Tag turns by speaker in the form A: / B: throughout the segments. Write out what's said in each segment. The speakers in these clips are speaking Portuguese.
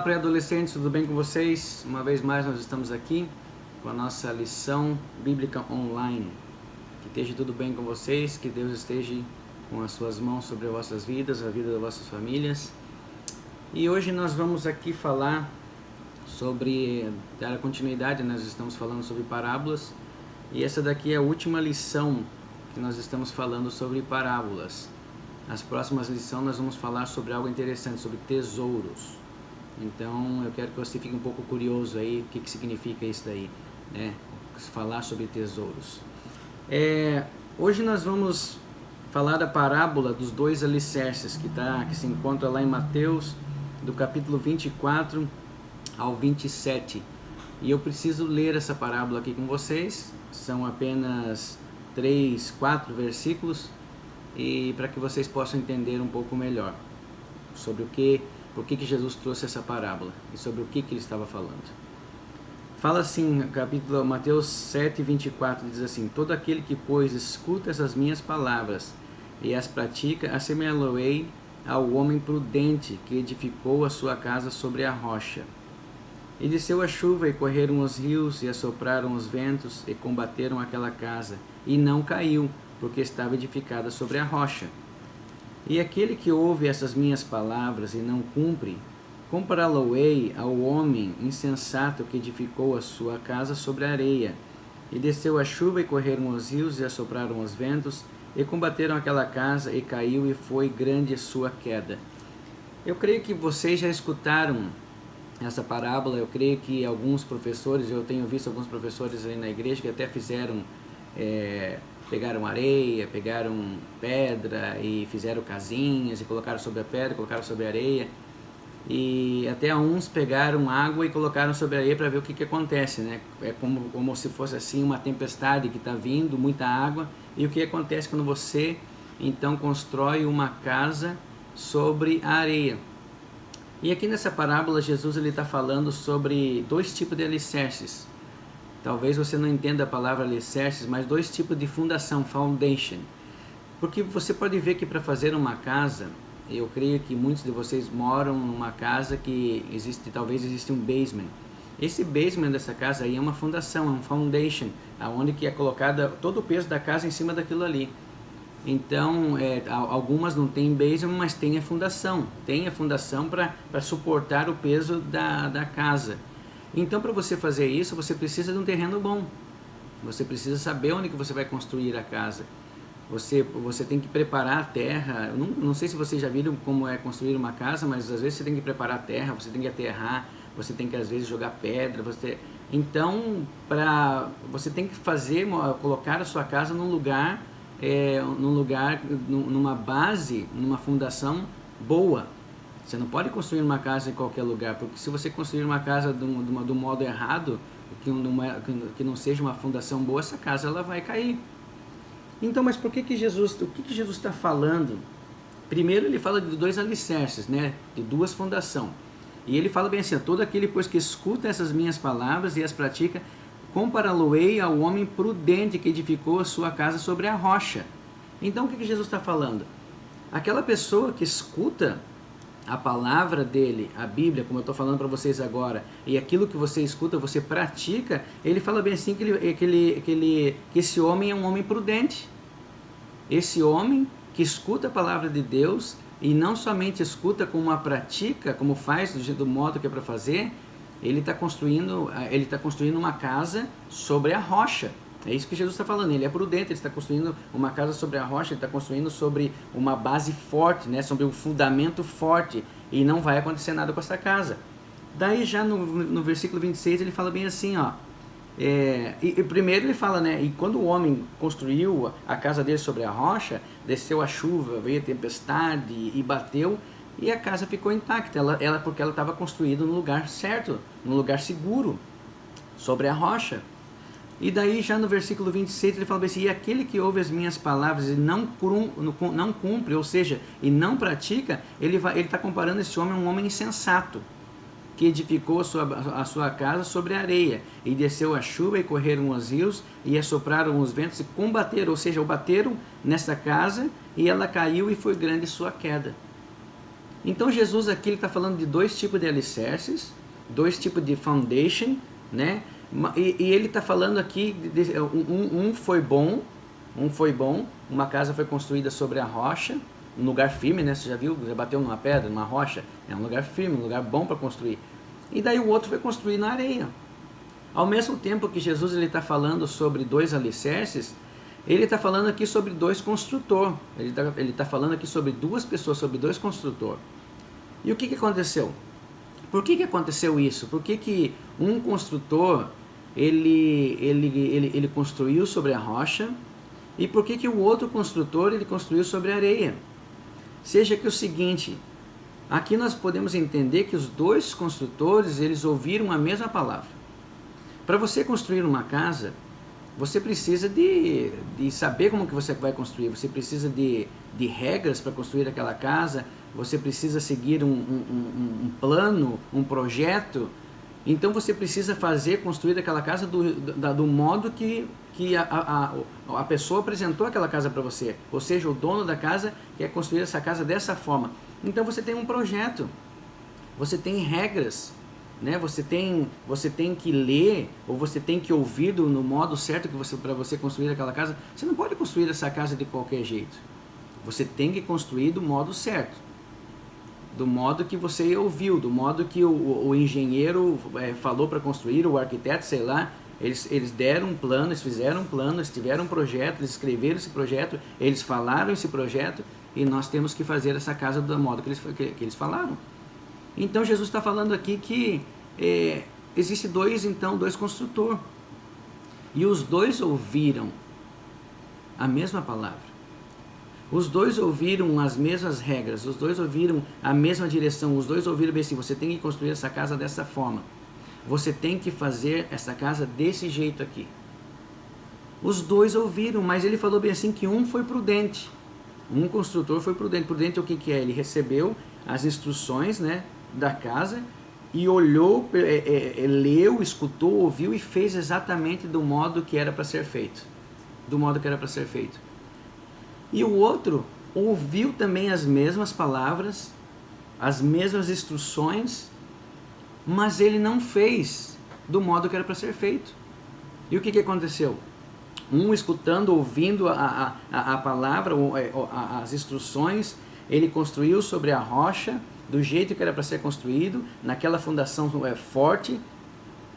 A: pré-adolescentes, tudo bem com vocês? Uma vez mais nós estamos aqui com a nossa lição bíblica online. Que esteja tudo bem com vocês, que Deus esteja com as suas mãos sobre as vossas vidas, a vida das vossas famílias. E hoje nós vamos aqui falar sobre, dar a continuidade, nós estamos falando sobre parábolas. E essa daqui é a última lição que nós estamos falando sobre parábolas. Nas próximas lições nós vamos falar sobre algo interessante, sobre tesouros. Então eu quero que você fique um pouco curioso aí, o que significa isso daí, né? Falar sobre tesouros. Hoje nós vamos falar da parábola dos dois alicerces, que se encontra lá em Mateus, do capítulo 24 ao 27. E eu preciso ler essa parábola aqui com vocês, são apenas 3, 4 versículos, e para que vocês possam entender um pouco melhor sobre por que Jesus trouxe essa parábola e sobre o que ele estava falando. Fala assim, capítulo Mateus 7, 24, diz assim: todo aquele que, pois, escuta essas minhas palavras e as pratica, assemelhá-lo-ei ao homem prudente que edificou a sua casa sobre a rocha. E desceu a chuva, e correram os rios, e assopraram os ventos, e combateram aquela casa, e não caiu, porque estava edificada sobre a rocha. E aquele que ouve essas minhas palavras e não cumpre, compará-lo-ei ao homem insensato que edificou a sua casa sobre a areia. E desceu a chuva, e correram os rios, e assopraram os ventos, e combateram aquela casa, e caiu, e foi grande a sua queda. Eu creio que vocês já escutaram essa parábola. Eu creio que alguns professores, eu tenho visto alguns professores aí na igreja que até fizeram, pegaram areia, pegaram pedra e fizeram casinhas e colocaram sobre a pedra, colocaram sobre a areia. E até uns pegaram água e colocaram sobre a areia para ver o que acontece, né? É como se fosse assim uma tempestade que está vindo, muita água. E o que acontece quando você então constrói uma casa sobre a areia? E aqui nessa parábola Jesus está falando sobre dois tipos de alicerces. Talvez você não entenda a palavra alicerces, mas dois tipos de fundação, foundation. Porque você pode ver que para fazer uma casa, eu creio que muitos de vocês moram numa casa que talvez existe um basement. Esse basement dessa casa aí é uma fundação, é um foundation, onde que é colocada todo o peso da casa em cima daquilo ali. Então, algumas não tem basement, mas tem a fundação. Tem a fundação para suportar o peso da casa. Então, para você fazer isso, você precisa de um terreno bom. Você precisa saber onde que você vai construir a casa. Você tem que preparar a terra. Não sei se vocês já viram como é construir uma casa, mas às vezes você tem que preparar a terra, você tem que aterrar, você tem que às vezes jogar pedra. Então, você tem que colocar a sua casa numa base, numa fundação boa. Você não pode construir uma casa em qualquer lugar, porque se você construir uma casa do modo errado, que não seja uma fundação boa, essa casa ela vai cair. Então, mas o que Jesus está falando? Primeiro ele fala de dois alicerces, né? De duas fundações. E ele fala bem assim: todo aquele, pois, que escuta essas minhas palavras e as pratica, compará-lo-ei ao homem prudente que edificou a sua casa sobre a rocha. Então o que Jesus está falando? Aquela pessoa que escuta a palavra dele, a Bíblia, como eu estou falando para vocês agora, e aquilo que você escuta, você pratica, ele fala bem assim que esse homem é um homem prudente. Esse homem que escuta a palavra de Deus e não somente escuta, como a pratica, como faz do modo que é para fazer, ele está construindo uma casa sobre a rocha. É isso que Jesus está falando. Ele é prudente, ele está construindo uma casa sobre a rocha, ele está construindo sobre uma base forte, né? Sobre um fundamento forte, e não vai acontecer nada com essa casa. Daí já no versículo 26 ele fala bem assim, ó. E primeiro ele fala, né? E quando o homem construiu a casa dele sobre a rocha, desceu a chuva, veio a tempestade e bateu, e a casa ficou intacta, porque ela estava construída no lugar certo, no lugar seguro, sobre a rocha. E daí já no versículo 26 ele fala assim: e aquele que ouve as minhas palavras e não cumpre, ou seja, e não pratica, ele está comparando esse homem a um homem insensato, que edificou a sua casa sobre a areia, e desceu a chuva, e correram os rios, e assopraram os ventos, e combateram, ou seja, bateram nessa casa, e ela caiu, e foi grande sua queda. Então Jesus aqui está falando de dois tipos de alicerces, dois tipos de foundation, né? E ele está falando aqui, um foi bom, uma casa foi construída sobre a rocha, um lugar firme, né? Você já viu, já bateu numa pedra, numa rocha, é um lugar firme, um lugar bom para construir. E daí o outro foi construído na areia. Ao mesmo tempo que Jesus está falando sobre 2 alicerces, ele está falando aqui sobre 2 construtores. Ele tá falando aqui sobre 2 pessoas, sobre 2 construtores. E o que aconteceu? Por que aconteceu isso? Por que um construtor ele construiu sobre a rocha e por que o outro construtor ele construiu sobre a areia? Seja que o seguinte, aqui nós podemos entender que os 2 construtores eles ouviram a mesma palavra. Para você construir uma casa, você precisa de saber como que você vai construir, você precisa de regras para construir aquela casa, você precisa seguir um plano, um projeto. Então você precisa construir aquela casa do modo que a pessoa apresentou aquela casa para você. Ou seja, o dono da casa quer construir essa casa dessa forma. Então você tem um projeto, você tem regras, né? Você tem que ler ou você tem que ouvir no modo certo para você construir aquela casa. Você não pode construir essa casa de qualquer jeito. Você tem que construir do modo certo, do modo que você ouviu, do modo que o engenheiro falou para construir, o arquiteto, sei lá, eles deram um plano, eles fizeram um plano, eles tiveram um projeto, eles escreveram esse projeto, eles falaram esse projeto e nós temos que fazer essa casa do modo que eles falaram. Então Jesus está falando aqui que existe dois construtores e os 2 ouviram a mesma palavra. Os 2 ouviram as mesmas regras, os 2 ouviram a mesma direção, os 2 ouviram bem assim, você tem que construir essa casa dessa forma, você tem que fazer essa casa desse jeito aqui. Os 2 ouviram, mas ele falou bem assim que um foi prudente, um construtor foi prudente. Prudente o que é? Ele recebeu as instruções, né, da casa e olhou, leu, escutou, ouviu e fez exatamente do modo que era para ser feito. E o outro ouviu também as mesmas palavras, as mesmas instruções, mas ele não fez do modo que era para ser feito. E o que aconteceu? Um escutando, ouvindo a palavra, as instruções, ele construiu sobre a rocha, do jeito que era para ser construído, naquela fundação forte,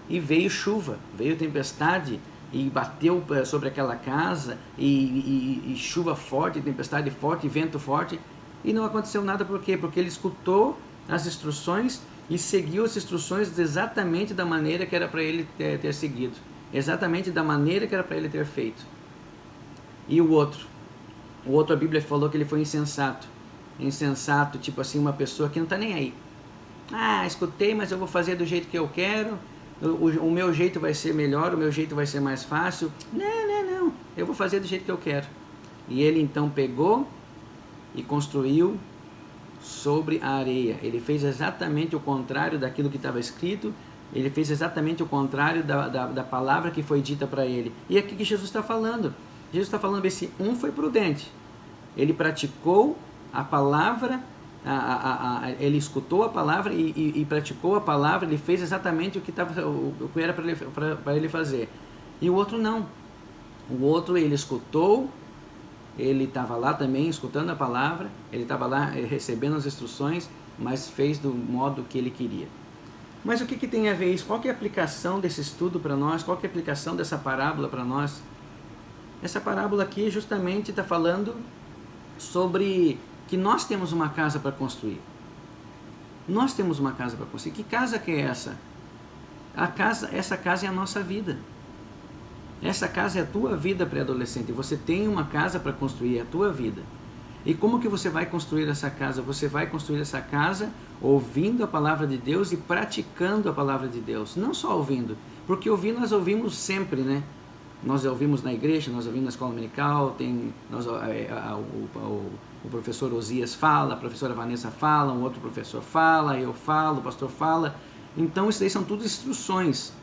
A: e veio chuva, veio tempestade, e bateu sobre aquela casa, e chuva forte, tempestade forte, vento forte, e não aconteceu nada. Por quê? Porque ele escutou as instruções e seguiu as instruções exatamente da maneira que era para ele ter seguido, exatamente da maneira que era para ele ter feito. E o outro a Bíblia falou que ele foi insensato, tipo assim, uma pessoa que não está nem aí. Escutei, mas eu vou fazer do jeito que eu quero, o meu jeito vai ser melhor, o meu jeito vai ser mais fácil. Não, eu vou fazer do jeito que eu quero. E ele então pegou e construiu sobre a areia. Ele fez exatamente o contrário daquilo que estava escrito, ele fez exatamente o contrário da palavra que foi dita para ele. E aqui que Jesus está falando. Jesus está falando assim, um foi prudente, ele praticou a palavra, ele escutou a palavra e praticou a palavra, ele fez exatamente o que era para ele fazer. E o outro não. O outro ele escutou, ele estava lá também escutando a palavra, ele estava lá recebendo as instruções, mas fez do modo que ele queria. Mas o que tem a ver isso? Qual que é a aplicação desse estudo para nós? Qual que é a aplicação dessa parábola para nós? Essa parábola aqui justamente está falando sobre que nós temos uma casa para construir. Nós temos uma casa para construir. Que casa que é essa? Essa casa é a nossa vida. Essa casa é a tua vida, pré-adolescente. Você tem uma casa para construir, é a tua vida. E como que você vai construir essa casa? Você vai construir essa casa ouvindo a palavra de Deus e praticando a palavra de Deus. Não só ouvindo, porque ouvir nós ouvimos sempre, né? Nós ouvimos na igreja, nós ouvimos na escola dominical, o professor Osias fala, a professora Vanessa fala, um outro professor fala, eu falo, o pastor fala. Então isso aí são tudo instruções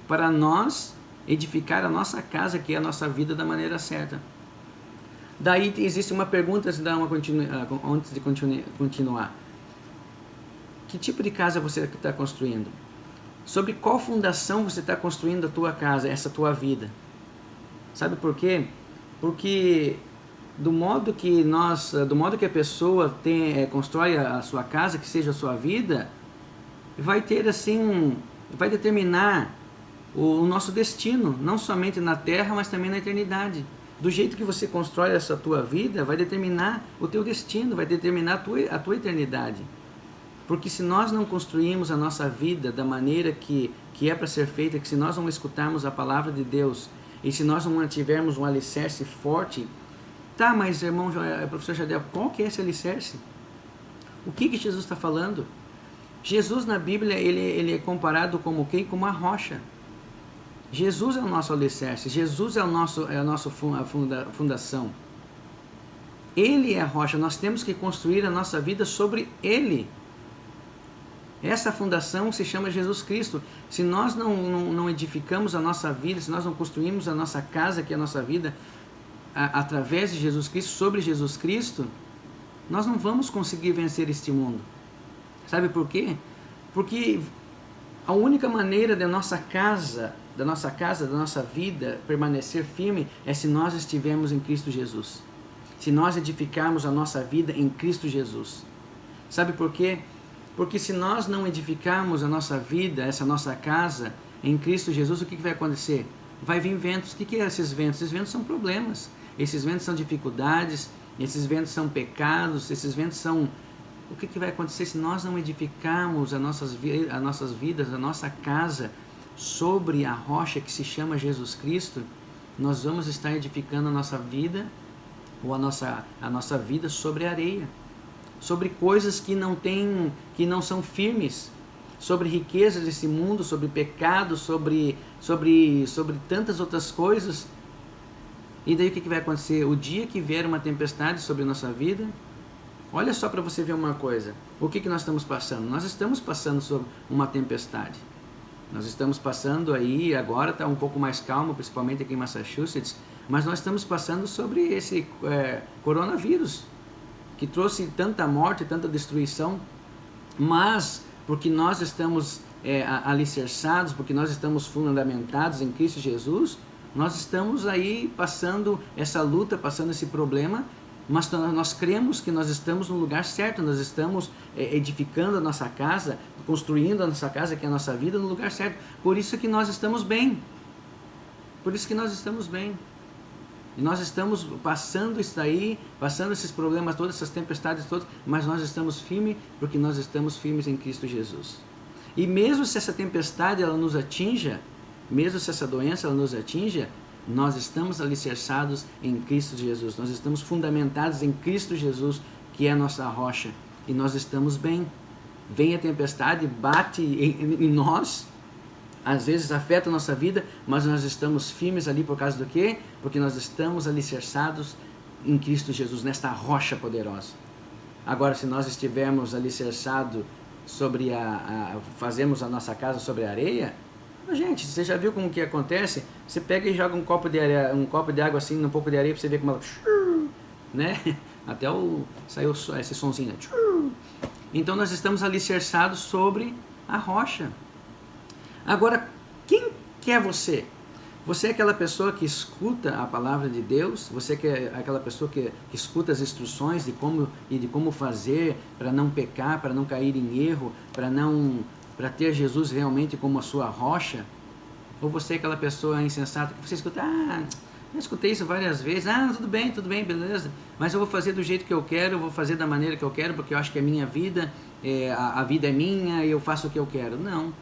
A: para nós edificar a nossa casa, que é a nossa vida, da maneira certa. Daí existe uma pergunta, antes de continuar. Que tipo de casa você está construindo? Sobre qual fundação você está construindo a tua casa, essa tua vida? Sabe por quê? Porque do modo que a pessoa constrói a sua casa, que seja a sua vida, vai ter assim, vai determinar o nosso destino, não somente na terra, mas também na eternidade. Do jeito que você constrói essa tua vida, vai determinar o teu destino, vai determinar a tua eternidade. Porque se nós não construímos a nossa vida da maneira que é para ser feita, que se nós não escutarmos a palavra de Deus, e se nós não mantivermos um alicerce forte, tá, mas irmão, professor Jadel, qual que é esse alicerce? O que Jesus está falando? Jesus na Bíblia, ele é comparado como quem? Como a rocha. Jesus é o nosso alicerce, Jesus é a nossa fundação. Ele é a rocha, nós temos que construir a nossa vida sobre Ele. Essa fundação se chama Jesus Cristo. Se nós não edificamos a nossa vida, se nós não construímos a nossa casa, que é a nossa vida, através de Jesus Cristo, sobre Jesus Cristo, nós não vamos conseguir vencer este mundo. Sabe por quê? Porque a única maneira da nossa vida permanecer firme é se nós estivermos em Cristo Jesus. Se nós edificarmos a nossa vida em Cristo Jesus. Sabe por quê? Porque se nós não edificarmos a nossa vida, essa nossa casa, em Cristo Jesus, o que vai acontecer? Vai vir ventos. O que é esses ventos? Esses ventos são problemas. Esses ventos são dificuldades. Esses ventos são pecados. Esses ventos são... O que vai acontecer se nós não edificarmos as nossas vidas, a nossa casa, sobre a rocha que se chama Jesus Cristo? Nós vamos estar edificando a nossa vida, ou a nossa vida sobre areia. Sobre coisas que não são firmes, sobre riquezas desse mundo, sobre pecado, sobre tantas outras coisas. E daí o que vai acontecer? O dia que vier uma tempestade sobre a nossa vida, olha só para você ver uma coisa, o que nós estamos passando? Nós estamos passando sobre uma tempestade. Nós estamos passando aí, agora está um pouco mais calmo, principalmente aqui em Massachusetts, mas nós estamos passando sobre esse coronavírus, que trouxe tanta morte, tanta destruição, mas porque nós estamos alicerçados, porque nós estamos fundamentados em Cristo Jesus, nós estamos aí passando essa luta, passando esse problema, mas nós cremos que nós estamos no lugar certo, nós estamos edificando a nossa casa, construindo a nossa casa, que é a nossa vida, no lugar certo. Por isso que nós estamos bem. Por isso que nós estamos bem. E nós estamos passando isso aí, passando esses problemas todos, essas tempestades todas, mas nós estamos firmes porque nós estamos firmes em Cristo Jesus. E mesmo se essa tempestade ela nos atinja, mesmo se essa doença ela nos atinja, nós estamos alicerçados em Cristo Jesus. Nós estamos fundamentados em Cristo Jesus, que é a nossa rocha. E nós estamos bem. Vem a tempestade, bate em nós, às vezes afeta a nossa vida, mas nós estamos firmes ali por causa do quê? Porque nós estamos alicerçados em Cristo Jesus, nesta rocha poderosa. Agora, se nós estivermos alicerçados sobre fazemos a nossa casa sobre a areia, gente, você já viu como que acontece? Você pega e joga um copo de água assim, um pouco de areia, para você ver como ela... né? Até saiu esse sonzinho. Então nós estamos alicerçados sobre a rocha. Agora, quem é você? Você é aquela pessoa que escuta a palavra de Deus? Você é aquela pessoa que escuta as instruções de como fazer para não pecar, para não cair em erro, para ter Jesus realmente como a sua rocha? Ou você é aquela pessoa insensata que você escuta, eu escutei isso várias vezes, tudo bem, beleza, mas eu vou fazer do jeito que eu quero, eu vou fazer da maneira que eu quero, porque eu acho que é minha vida, a vida é minha e eu faço o que eu quero. Não.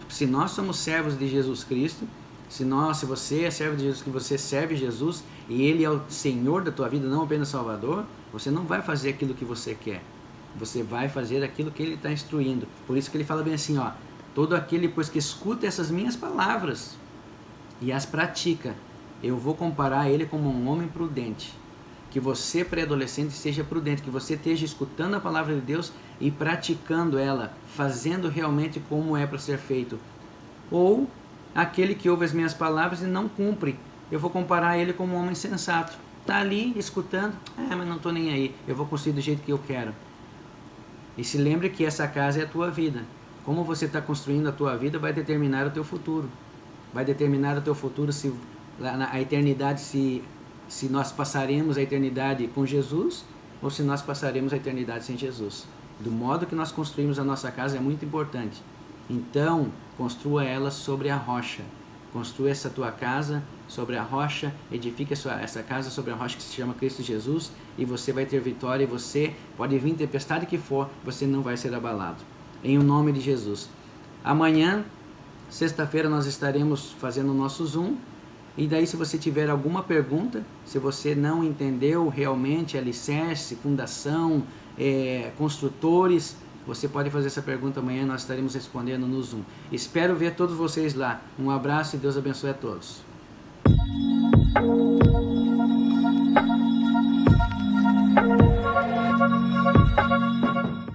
A: Se nós somos servos de Jesus Cristo, se você é servo de Jesus, que você serve Jesus e Ele é o Senhor da tua vida, não apenas Salvador, você não vai fazer aquilo que você quer. Você vai fazer aquilo que Ele está instruindo. Por isso que Ele fala bem assim, todo aquele pois que escuta essas minhas palavras e as pratica, eu vou comparar ele como um homem prudente. Que você, pré-adolescente, seja prudente, que você esteja escutando a palavra de Deus e praticando ela, fazendo realmente como é para ser feito. Ou aquele que ouve as minhas palavras e não cumpre, eu vou comparar ele como um homem sensato. Está ali escutando, mas não estou nem aí, eu vou construir do jeito que eu quero. E se lembre que essa casa é a tua vida. Como você está construindo a tua vida vai determinar o teu futuro. Vai determinar o teu futuro se a eternidade, se nós passaremos a eternidade com Jesus ou se nós passaremos a eternidade sem Jesus. Do modo que nós construímos a nossa casa é muito importante. Então, construa ela sobre a rocha. Construa essa tua casa sobre a rocha, edifique essa casa sobre a rocha que se chama Cristo Jesus, e você vai ter vitória, e você pode vir tempestade que for, você não vai ser abalado. Em o nome de Jesus. Amanhã, sexta-feira, nós estaremos fazendo o nosso Zoom, e daí se você tiver alguma pergunta, se você não entendeu realmente alicerce, fundação, construtores, você pode fazer essa pergunta amanhã, nós estaremos respondendo no Zoom. Espero ver todos vocês lá. Um abraço e Deus abençoe a todos.